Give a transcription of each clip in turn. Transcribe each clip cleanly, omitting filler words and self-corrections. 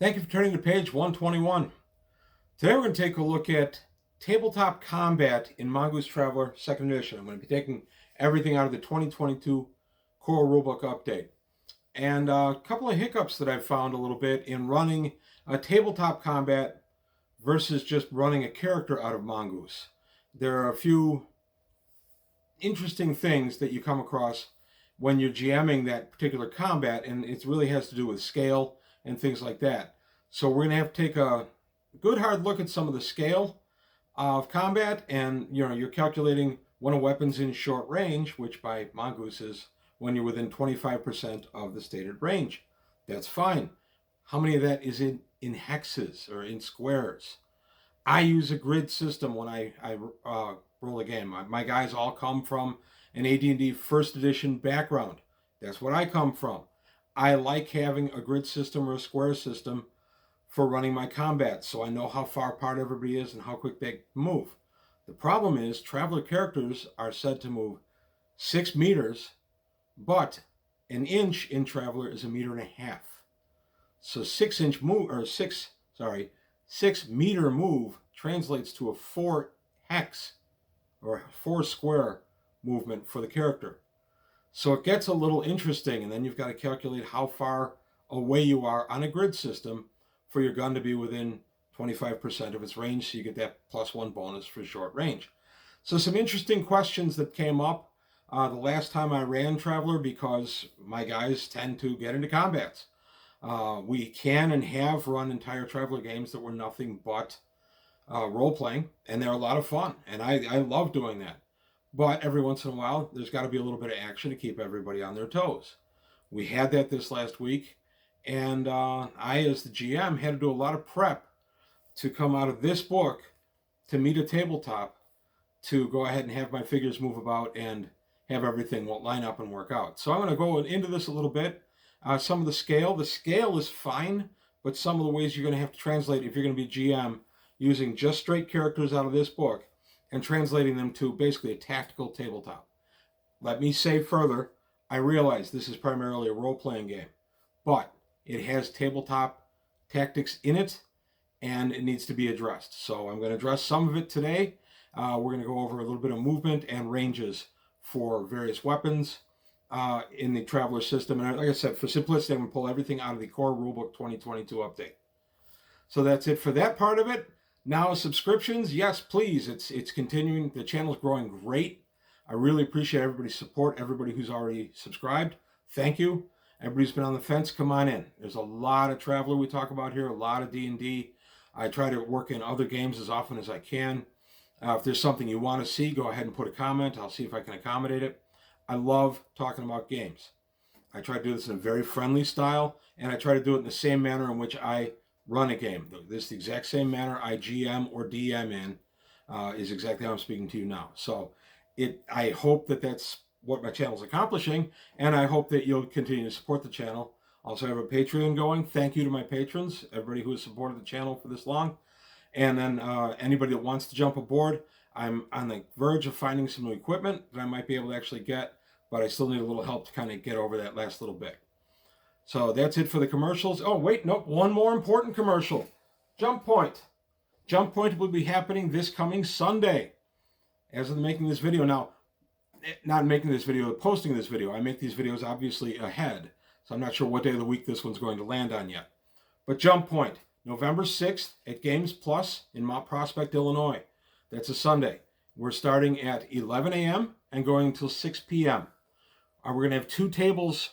Thank you for turning to page 121. Today we're going to take a look at tabletop combat in Mongoose Traveler 2nd Edition. I'm going to be taking everything out of the 2022 core rulebook update. And a couple of hiccups that I've found a little bit in running a tabletop combat versus just running a character out of Mongoose. There are a few interesting things that you come across when you're GMing that particular combat, and it really has to do with scale and things like that. So we're going to have to take a good hard look at some of the scale of combat, and you're calculating when a weapon's in short range, which by Mongoose is when you're within 25% of the stated range. That's fine. How many of that is in hexes or in squares? I use a grid system when I roll a game. My guys all come from an AD&D 1st edition background. That's what I come from. I like having a grid system or a square system for running my combat, so I know how far apart everybody is and how quick they move. The problem is Traveler characters are said to move 6 meters, but an inch in Traveler is 1.5 meters. So 6 meter move translates to a 4 hex or 4 square movement for the character. So it gets a little interesting, and then you've got to calculate how far away you are on a grid system for your gun to be within 25% of its range, so you get that +1 bonus for short range. So some interesting questions that came up the last time I ran Traveler, because my guys tend to get into combats. We can and have run entire Traveler games that were nothing but role-playing, and they're a lot of fun, and I love doing that. But every once in a while, there's got to be a little bit of action to keep everybody on their toes. We had that this last week, and I, as the GM, had to do a lot of prep to come out of this book to meet a tabletop to go ahead and have my figures move about and have everything line up and work out. So I'm going to go into this a little bit. Some of the scale is fine, but some of the ways you're going to have to translate if you're going to be GM using just straight characters out of this book and translating them to basically a tactical tabletop. Let me say further, I realize this is primarily a role-playing game, but it has tabletop tactics in it, and it needs to be addressed. So I'm going to address some of it today. We're going to go over a little bit of movement and ranges for various weapons in the Traveler system. And like I said, for simplicity, I'm going to pull everything out of the core rulebook 2022 update. So that's it for that part of it. Now, subscriptions, yes, please. It's continuing. The channel's growing great. I really appreciate everybody's support, everybody who's already subscribed. Thank you. Everybody's been on the fence. Come on in. There's a lot of Traveler we talk about here, a lot of D&D. I try to work in other games as often as I can. If there's something you want to see, go ahead and put a comment. I'll see if I can accommodate it. I love talking about games. I try to do this in a very friendly style, and I try to do it in the same manner in which I run a game. This is the exact same manner I GM or DM in is exactly how I'm speaking to you now. So I hope that that's what my channel is accomplishing, and I hope that you'll continue to support the channel. Also, I have a Patreon going. Thank you to my patrons, everybody who has supported the channel for this long. And then anybody that wants to jump aboard, I'm on the verge of finding some new equipment that I might be able to actually get, but I still need a little help to kind of get over that last little bit. So that's it for the commercials. Oh, wait, nope, one more important commercial. Jump Point. Jump Point will be happening this coming Sunday. As of making this video, now, not making this video, posting this video. I make these videos obviously ahead, so I'm not sure what day of the week this one's going to land on yet. But Jump Point, November 6th at Games Plus in Mount Prospect, Illinois. That's a Sunday. We're starting at 11 a.m. and going until 6 p.m. We're going to have 2 tables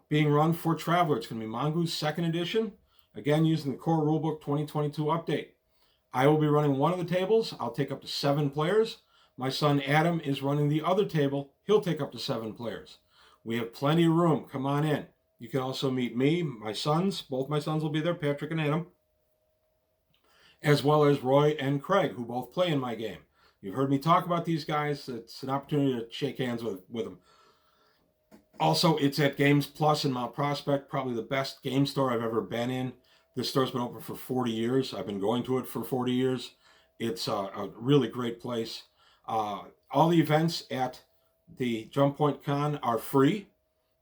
being run for Traveler. It's going to be Mongoose 2nd Edition, again using the core rulebook 2022 update. I will be running one of the tables. I'll take up to 7 players. My son Adam is running the other table. He'll take up to 7 players. We have plenty of room. Come on in. You can also meet me, my sons. Both my sons will be there, Patrick and Adam, as well as Roy and Craig, who both play in my game. You've heard me talk about these guys. It's an opportunity to shake hands with them. Also, it's at Games Plus in Mount Prospect, probably the best game store I've ever been in. This store's been open for 40 years. I've been going to it for 40 years. It's a really great place. All the events at the Jump Point Con are free.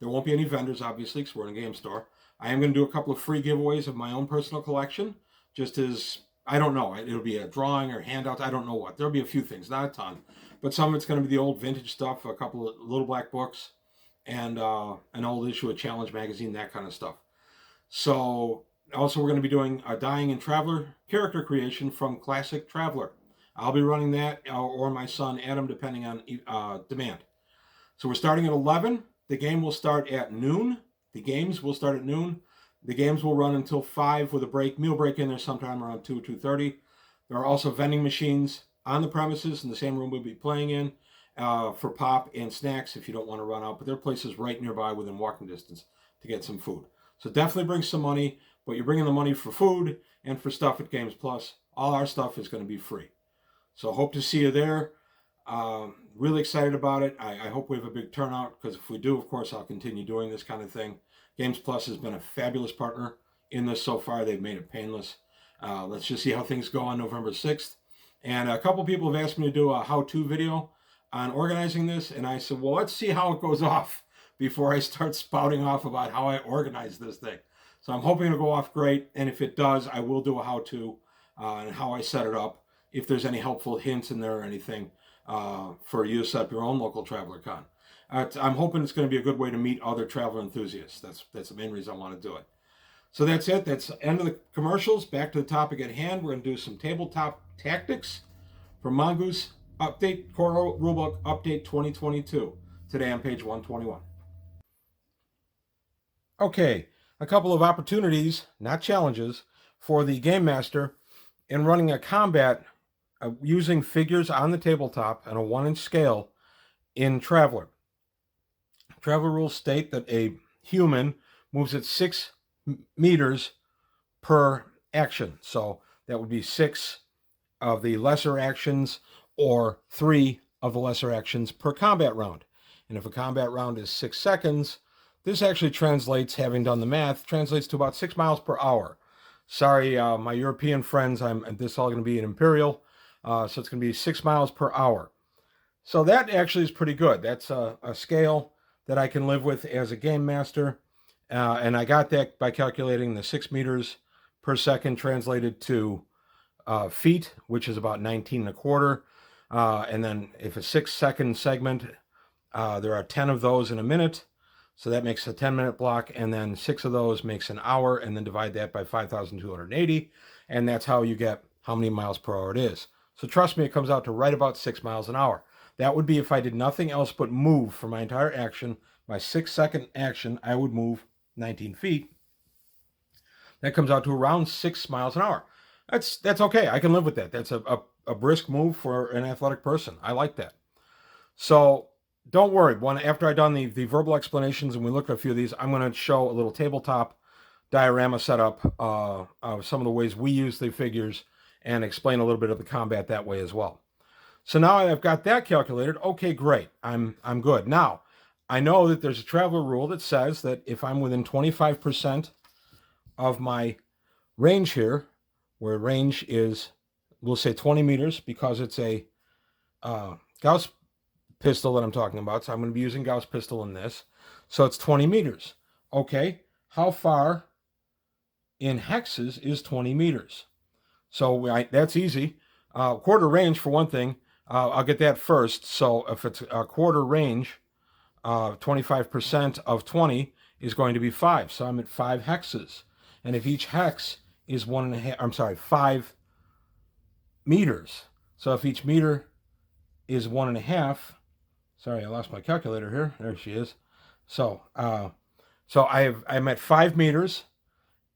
There won't be any vendors, obviously, because we're in a game store. I am going to do a couple of free giveaways of my own personal collection, just as, I don't know, it'll be a drawing or handouts, I don't know what. There'll be a few things, not a ton, but some of it's going to be the old vintage stuff, a couple of little black books, and an old issue of Challenge magazine, that kind of stuff. So also we're going to be doing a Dying and Traveler character creation from Classic Traveler. I'll be running that, or my son Adam, depending on demand. So we're starting at 11. The game will start at noon. The games will start at noon. The games will run until 5 with a break, meal break in there sometime around 2:30. There are also vending machines on the premises in the same room we'll be playing in for pop and snacks if you don't want to run out. But there are places right nearby within walking distance to get some food. So definitely bring some money, but you're bringing the money for food and for stuff at Games Plus. All our stuff is going to be free. So hope to see you there. Really excited about it. I hope we have a big turnout, because if we do, of course, I'll continue doing this kind of thing. Games Plus has been a fabulous partner in this so far. They've made it painless. Let's just see how things go on November 6th. And a couple people have asked me to do a how-to video on organizing this, and I said, well, let's see how it goes off before I start spouting off about how I organize this thing. So I'm hoping it'll go off great, and if it does, I will do a how-to and how I set it up, if there's any helpful hints in there or anything for you to set up your own local Traveler Con. I'm hoping it's going to be a good way to meet other traveler enthusiasts. That's the main reason I want to do it. So that's it. That's the end of the commercials. Back to the topic at hand. We're going to do some tabletop tactics from Mongoose Update, Core Rulebook Update 2022. Today on page 121. Okay, a couple of opportunities, not challenges, for the Game Master in running a combat using figures on the tabletop and a 1-inch scale in Traveler. Traveler rules state that a human moves at 6 meters per action. So that would be 6 of the lesser actions or 3 of the lesser actions per combat round. And if a combat round is 6 seconds, this actually translates, having done the math, translates to about 6 miles per hour. Sorry, my European friends, this is all going to be in Imperial, so it's going to be 6 miles per hour. So that actually is pretty good. That's a scale that I can live with as a game master. And I got that by calculating the 6 meters per second translated to feet, which is about 19 and a quarter. And then if a 6-second segment, there are 10 of those in a minute. So that makes a 10-minute block. And then 6 of those makes an hour. And then divide that by 5,280. And that's how you get how many miles per hour it is. So trust me, it comes out to right about 6 miles an hour. That would be if I did nothing else but move for my entire action. My 6-second action, I would move 19 feet. That comes out to around 6 miles an hour. That's okay. I can live with that. That's a brisk move for an athletic person. I like that. So don't worry. After I've done the verbal explanations and we look at a few of these, I'm going to show a little tabletop diorama setup of some of the ways we use the figures and explain a little bit of the combat that way as well. So now I've got that calculated. Okay, great. I'm good. Now, I know that there's a Traveler rule that says that if I'm within 25% of my range here, where range is, we'll say 20 meters because it's a Gauss pistol that I'm talking about. So I'm going to be using Gauss pistol in this. So it's 20 meters. Okay, how far in hexes is 20 meters? So that's easy. Quarter range for one thing. I'll get that first. So if it's a quarter range, 25% of 20 is going to be 5. So I'm at 5 hexes. And if each hex is 5 meters. So if each meter is 1.5, sorry, I lost my calculator here. There she is. So I'm at 5 meters,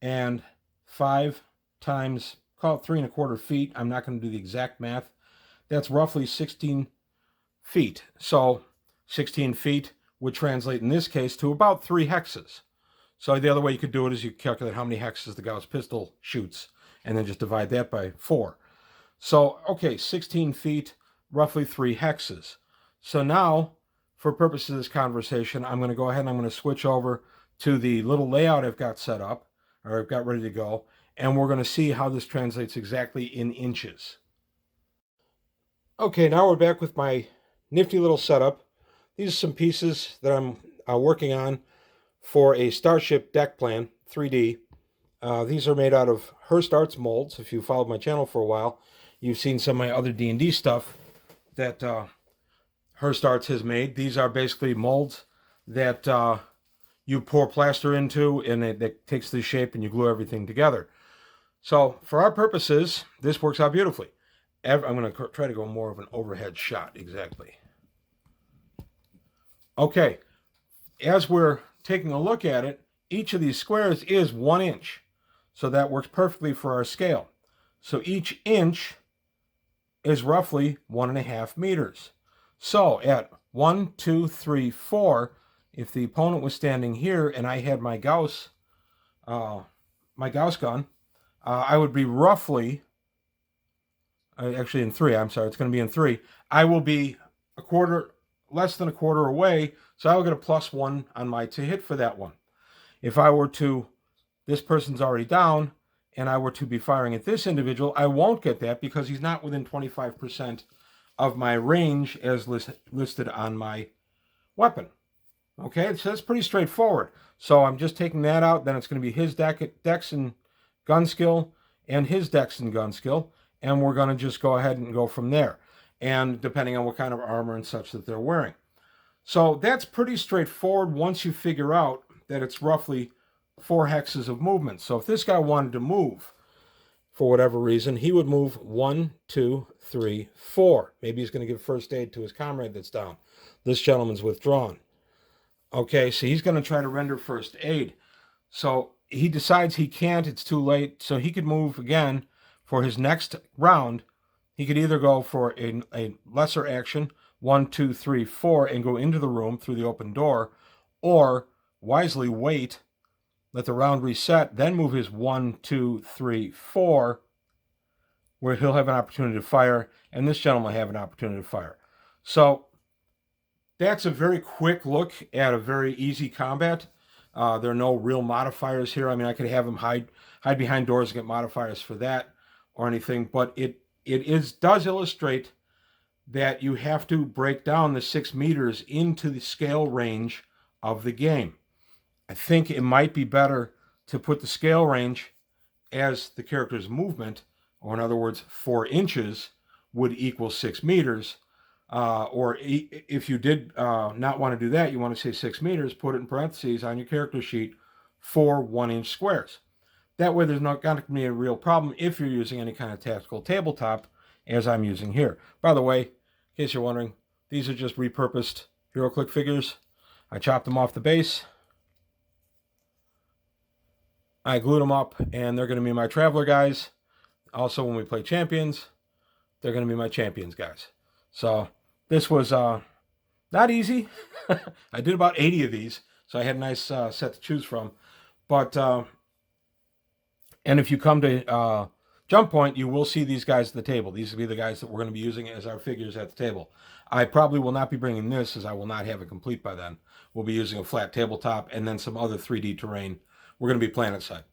and 5 times, call it 3.25 feet. I'm not going to do the exact math. That's roughly 16 feet. So 16 feet would translate in this case to about 3 hexes. So the other way you could do it is you calculate how many hexes the Gauss pistol shoots and then just divide that by 4. So, okay, 16 feet, roughly 3 hexes. So now, for purposes of this conversation, I'm going to go ahead and I'm going to switch over to the little layout I've got set up, or I've got ready to go, and we're going to see how this translates exactly in inches. Okay, now we're back with my nifty little setup. These are some pieces that I'm working on for a Starship deck plan 3D. These are made out of Hearst Arts molds. If you followed my channel for a while, you've seen some of my other D&D stuff that Hearst Arts has made. These are basically molds that you pour plaster into, and it takes the shape, and you glue everything together. So for our purposes, this works out beautifully. I'm going to try to go more of an overhead shot, exactly. Okay, as we're taking a look at it, each of these squares is 1 inch. So that works perfectly for our scale. So each inch is roughly 1.5 meters. So at 1, 2, 3, 4, if the opponent was standing here and I had my Gauss gun, I would be roughly, actually in 3, I'm sorry, it's going to be in 3. I will be less than a quarter away, so I will get a +1 on my to hit for that one. If I were to, this person's already down, and I were to be firing at this individual, I won't get that because he's not within 25% of my range as listed on my weapon. Okay, so that's pretty straightforward. So I'm just taking that out, then it's going to be his dex and gun skill and his dex and gun skill, and we're going to just go ahead and go from there, and depending on what kind of armor and such that they're wearing. So that's pretty straightforward once you figure out that it's roughly 4 hexes of movement. So if this guy wanted to move for whatever reason, he would move 1, 2, 3, 4. Maybe he's going to give first aid to his comrade that's down. This gentleman's withdrawn. Okay, so he's going to try to render first aid. So he decides he can't, it's too late, so he could move again for his next round. He could either go for a lesser action, 1, 2, 3, 4, and go into the room through the open door, or wisely wait, let the round reset, then move his 1, 2, 3, 4, where he'll have an opportunity to fire, and this gentleman will have an opportunity to fire. So that's a very quick look at a very easy combat. There are no real modifiers here. I mean, I could have him hide behind doors and get modifiers for that or anything, but it does illustrate that you have to break down the 6 meters into the scale range of the game. I think it might be better to put the scale range as the character's movement, or in other words, 4 inches would equal 6 meters. Or if you did not want to do that, you want to say 6 meters, put it in parentheses on your character sheet, 4 1-inch squares. That way there's not going to be a real problem if you're using any kind of tactical tabletop, as I'm using here. By the way, in case you're wondering, these are just repurposed HeroClick figures. I chopped them off the base. I glued them up, and they're going to be my Traveler guys. Also, when we play Champions, they're going to be my Champions guys. So this was not easy. I did about 80 of these, so I had a nice set to choose from. But, and if you come to Jump Point, you will see these guys at the table. These will be the guys that we're going to be using as our figures at the table. I probably will not be bringing this, as I will not have it complete by then. We'll be using a flat tabletop and then some other 3D terrain. We're going to be planet-side.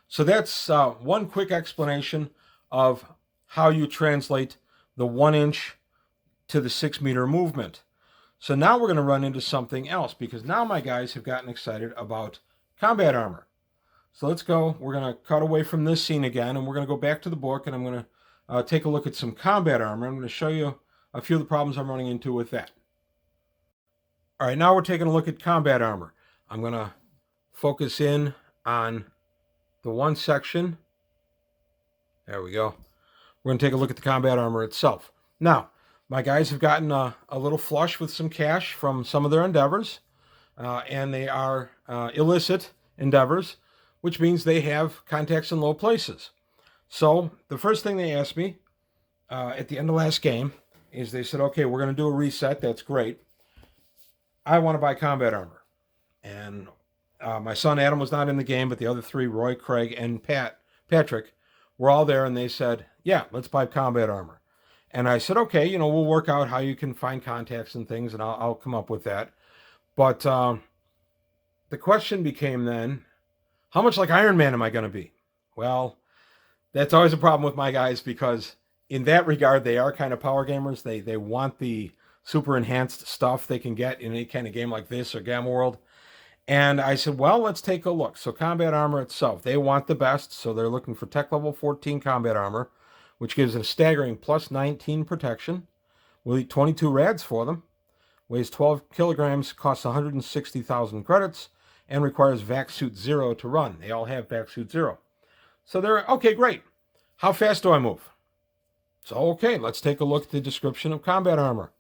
So that's one quick explanation of how you translate the 1-inch to the 6-meter movement. So now we're going to run into something else, because now my guys have gotten excited about combat armor. So let's go. We're going to cut away from this scene again, and we're going to go back to the book, and I'm going to take a look at some combat armor. I'm going to show you a few of the problems I'm running into with that. All right, now we're taking a look at combat armor. I'm going to focus in on the one section. There we go. We're going to take a look at the combat armor itself. Now, my guys have gotten a little flush with some cash from some of their endeavors, and they are illicit endeavors, which means they have contacts in low places. So the first thing they asked me at the end of last game is they said, okay, we're going to do a reset. That's great. I want to buy combat armor. And my son Adam was not in the game, but the other 3, Roy, Craig, and Patrick, were all there, and they said, yeah, let's buy combat armor. And I said, okay, we'll work out how you can find contacts and things, and I'll come up with that. But the question became then, how much like Iron Man am I going to be? Well, that's always a problem with my guys, because in that regard, they are kind of power gamers. They want the super enhanced stuff they can get in any kind of game like this or Gamma World. And I said, well, let's take a look. So combat armor itself, they want the best. So they're looking for tech level 14 combat armor, which gives it a staggering plus 19 protection. We'll eat 22 rads for them. Weighs 12 kilograms, costs 160,000 credits, and requires Vac Suit 0 to run. They all have Vac Suit 0. So they're, okay, great. How fast do I move? So, okay, let's take a look at the description of combat armor.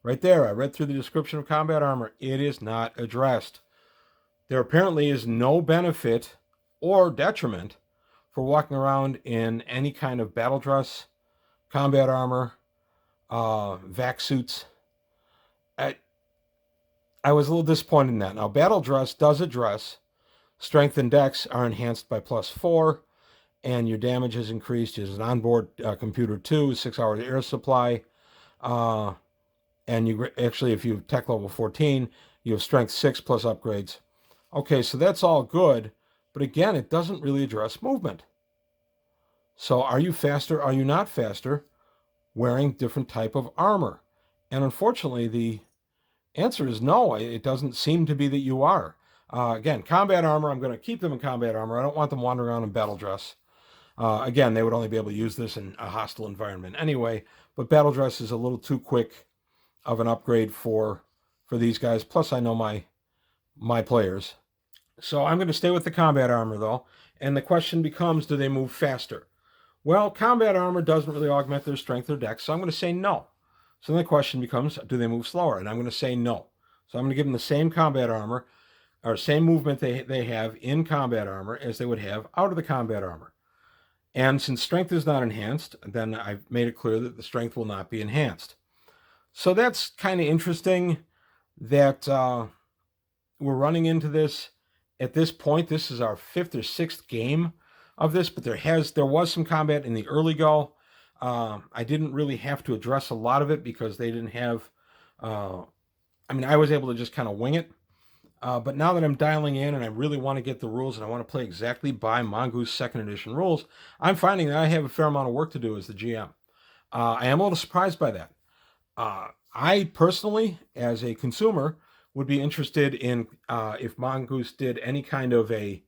Right there, I read through the description of combat armor. It is not addressed. There apparently is no benefit or detriment for walking around in any kind of battle dress, combat armor, vac suits. I was a little disappointed in that. Now, battle dress does address strength and dex are enhanced by +4, and your damage is increased. There's an onboard computer 2, 6 hours air supply. And you actually, if you have tech level 14, you have strength 6 plus upgrades. Okay, so that's all good, but again, it doesn't really address movement. So are you faster, are you not faster, wearing different type of armor? And unfortunately, the answer is no. It doesn't seem to be that you are. Again, combat armor, I'm going to keep them in combat armor. I don't want them wandering around in battle dress. Again, they would only be able to use this in a hostile environment anyway, but battle dress is a little too quick of an upgrade for these guys. Plus, I know my players. So I'm going to stay with the combat armor, though. And the question becomes, do they move faster? Well, combat armor doesn't really augment their strength or dex, so I'm going to say no. So then the question becomes, do they move slower? And I'm going to say no. So I'm going to give them the same combat armor, or same movement they have in combat armor as they would have out of the combat armor. And since strength is not enhanced, then I've made it clear that the strength will not be enhanced. So that's kind of interesting that we're running into this. At this point, this is our 5th or 6th game of this, but there was some combat in the early go. I didn't really have to address a lot of it because they didn't have, I was able to just kind of wing it. But now that I'm dialing in and I really want to get the rules and I want to play exactly by Mongoose 2nd edition rules, I'm finding that I have a fair amount of work to do as the GM. I am a little surprised by that. I personally, as a consumer, would be interested in if Mongoose did any kind of a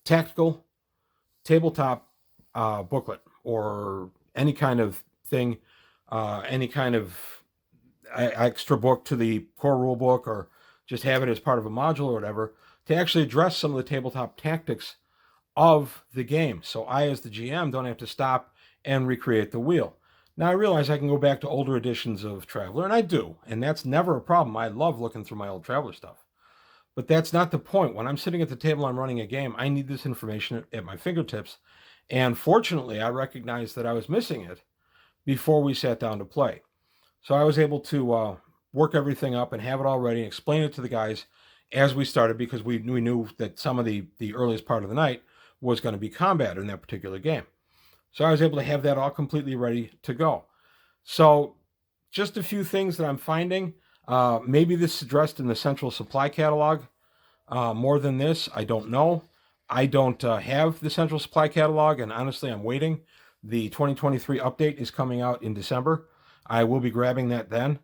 tactical tabletop booklet or any kind of thing, any kind of extra book to the core rule book, or just have it as part of a module or whatever, to actually address some of the tabletop tactics of the game. So I, as the GM, don't have to stop and recreate the wheel. Now, I realize I can go back to older editions of Traveller, and I do, and that's never a problem. I love looking through my old Traveller stuff. But that's not the point. When I'm sitting at the table, I'm running a game, I need this information at my fingertips. And fortunately, I recognized that I was missing it before we sat down to play. So I was able to work everything up and have it all ready and explain it to the guys as we started, because we knew that some of the earliest part of the night was going to be combat in that particular game. So I was able to have that all completely ready to go. So just a few things that I'm finding. Maybe this is addressed in the central supply catalog. More than this, I don't know. I don't have the central supply catalog, and honestly, I'm waiting. The 2023 update is coming out in December. I will be grabbing that then.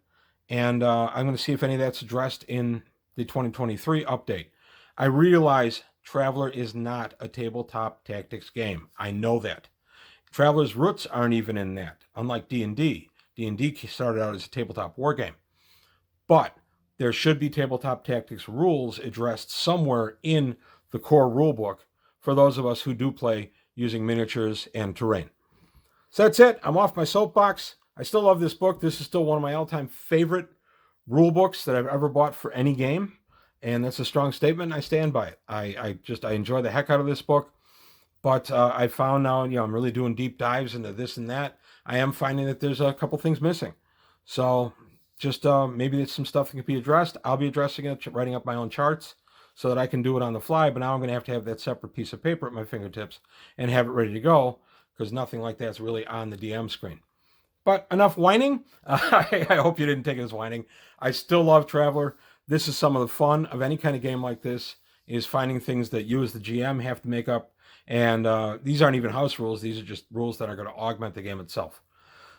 And I'm going to see if any of that's addressed in the 2023 update. I realize Traveller is not a tabletop tactics game. I know that. Traveller's roots aren't even in that, unlike D&D. D&D started out as a tabletop war game. But there should be tabletop tactics rules addressed somewhere in the core rulebook for those of us who do play using miniatures and terrain. So that's it. I'm off my soapbox. I still love this book. This is still one of my all-time favorite rule books that I've ever bought for any game. And that's a strong statement. I stand by it. I enjoy the heck out of this book. But I found now, I'm really doing deep dives into this and that. I am finding that there's a couple things missing. So just maybe there's some stuff that can be addressed. I'll be addressing it, writing up my own charts so that I can do it on the fly. But now I'm going to have that separate piece of paper at my fingertips and have it ready to go, because nothing like that's really on the DM screen. But enough whining. I hope you didn't take it as whining. I still love Traveller. This is some of the fun of any kind of game like this, is finding things that you as the GM have to make up. And these aren't even house rules. These are just rules that are going to augment the game itself.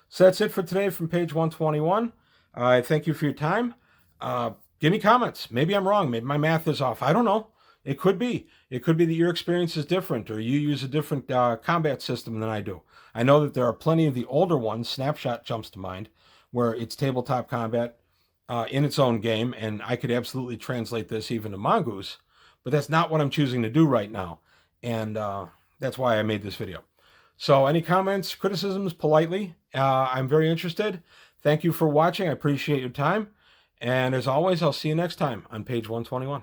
So that's it for today from page 121. I thank you for your time. Give me comments. Maybe I'm wrong. Maybe my math is off. I don't know. It could be. It could be that your experience is different, or you use a different combat system than I do. I know that there are plenty of the older ones. Snapshot jumps to mind, where it's tabletop combat in its own game, and I could absolutely translate this even to Mongoose, but that's not what I'm choosing to do right now, and that's why I made this video. So any comments, criticisms, politely, I'm very interested. Thank you for watching. I appreciate your time. And as always, I'll see you next time on page 121.